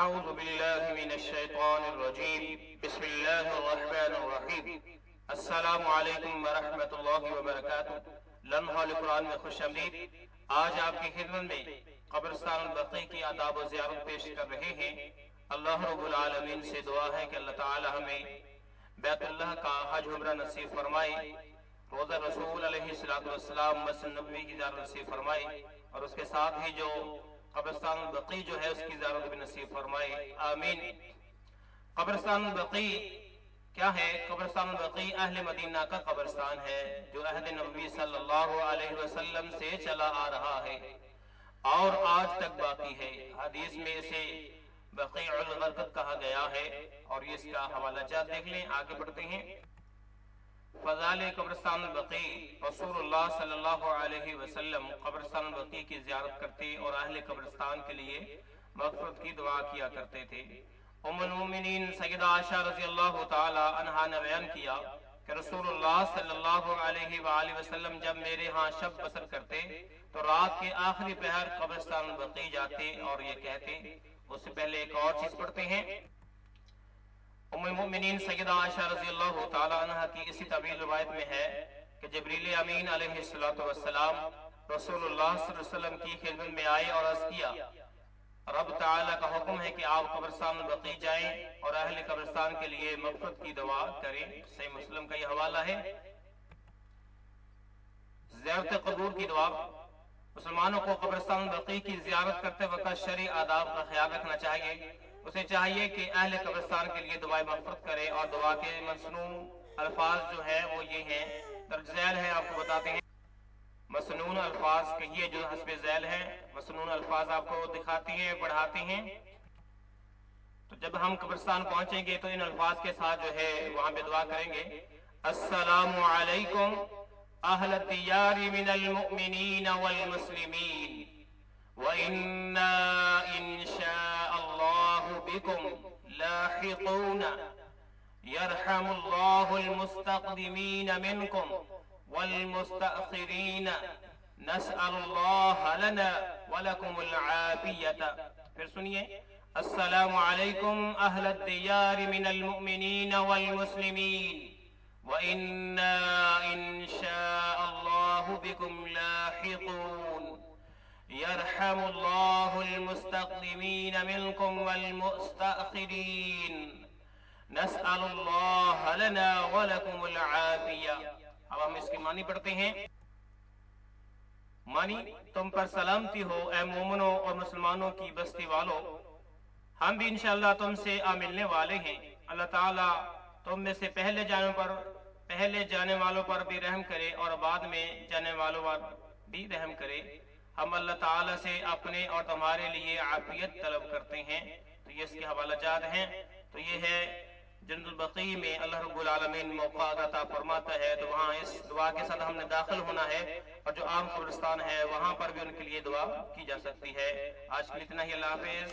أعوذ بالله من الشيطان الرجيم بسم الله الرحمن الرحيم السلام علیکم ورحمۃ اللہ وبرکاتہ۔ لمحہ قرآن میں خوش آمدید۔ آج آپ کی خدمت میں قبرستان البقیع کی آداب و زیارت پیش کر رہے ہیں۔ اللہ رب العالمین سے دعا ہے کہ اللہ تعالی ہمیں بیت اللہ کا حج عمرہ نصیب فرمائے، روضہ رسول علیہ السلام مسجد نبوی کی زیارت نصیب فرمائے، اور اس کے ساتھ ہی جو قبرستان البقیع جو ہے اس کی زیارت بھی نصیب فرمائے، آمین۔ قبرستان البقیع کیا ہے؟ قبرستان البقیع اہل مدینہ کا قبرستان ہے جو عہد نبوی صلی اللہ علیہ وسلم سے چلا آ رہا ہے اور آج تک باقی ہے۔ حدیث میں اسے بقیع الغرقد کہا گیا ہے، اور یہ اس کا حوالہ جات دیکھ لیں۔ آگے بڑھتے ہیں۔ فضائل قبرستان البقیع: رسول اللہ صلی اللہ علیہ وسلم قبرستان البقیع کی زیارت کرتے اور اہل قبرستان کے لیے مغفرت کی دعا کیا کرتے تھے۔ ام المومنین سیدہ عائشہ رضی اللہ تعالی عنہا نے بیان کیا کہ رسول اللہ صلی اللہ علیہ وآلہ وسلم جب میرے ہاں شب بسر کرتے تو رات کے آخری پہر قبرستان البقیع جاتے اور یہ کہتے۔ اس سے پہلے ایک اور چیز پڑھتے ہیں۔ ام المؤمنین سیدہ عائشہ رضی اللہ تعالی عنہ کی اسی طویل روایت میں ہے کہ جبریل امین علیہ السلام رسول اللہ صلی اللہ علیہ وسلم کی خدمت میں آئے اور عرض کیا، رب تعالیٰ کا حکم ہے کہ آپ قبرستان البقیع جائیں اور اہل قبرستان کے لیے مغفرت کی دعا کریں۔ صحیح مسلم کا یہ حوالہ ہے۔ زیارت قبور کی دعا: مسلمانوں کو قبرستان البقیع کی زیارت کرتے وقت شرعی آداب کا خیال رکھنا چاہیے۔ اسے چاہیے کہ اہل قبرستان کے لیے دعائے مغفرت کرے، اور دعا کے مسنون الفاظ جو ہیں وہ یہ ہیں، درج ذیل ہے، آپ کو بتاتے ہیں۔ مسنون الفاظ کہیے جو حسب ذیل ہیں، مسنون الفاظ آپ کو دکھاتی ہیں، پڑھاتی ہیں۔ تو جب ہم قبرستان پہنچیں گے تو ان الفاظ کے ساتھ جو ہے وہاں پہ دعا کریں گے: السلام علیکم اہل الدیار من المؤمنین والمسلمین وَإِنَّا إِن شَاءَ اللَّهُ بِكُمْ لَاحِقُونَ يَرْحَمُ اللَّهُ الْمُسْتَقْدِمِينَ مِنْكُمْ وَالْمُسْتَأْخِرِينَ نَسْأَلُ اللَّهَ لَنَا وَلَكُمُ الْعَافِيَةَ۔ پھر سنیے: السلام علیکم اہل الدیار من المؤمنین والمسلمین وَإِنَّا إِن شَاءَ اللَّهُ بِكُمْ لَاحِقُونَ يرحم اللہ المستقدمین منکم والمستأخرین نسأل اللہ لنا ولکم العافیہ۔ اب ہم اس کے معنی پڑھتے ہیں۔ معنی: تم پر سلامتی ہو اے مومنوں اور مسلمانوں کی بستی والوں، ہم بھی انشاءاللہ تم سے ملنے والے ہیں۔ اللہ تعالیٰ تم میں سے پہلے جانے والوں پر بھی رحم کرے اور بعد میں جانے والوں پر بھی رحم کرے۔ ہم اللہ تعالیٰ سے اپنے اور تمہارے لیے عافیت طلب کرتے ہیں۔ تو یہ اس کے حوالہ جات ہیں۔ تو یہ ہے جنت البقیع میں اللہ رب العالمین موقع عطا فرماتا ہے، تو وہاں اس دعا کے ساتھ ہم نے داخل ہونا ہے، اور جو عام قبرستان ہے وہاں پر بھی ان کے لیے دعا کی جا سکتی ہے۔ آج کے لیے اتنا ہی، اللہ حافظ۔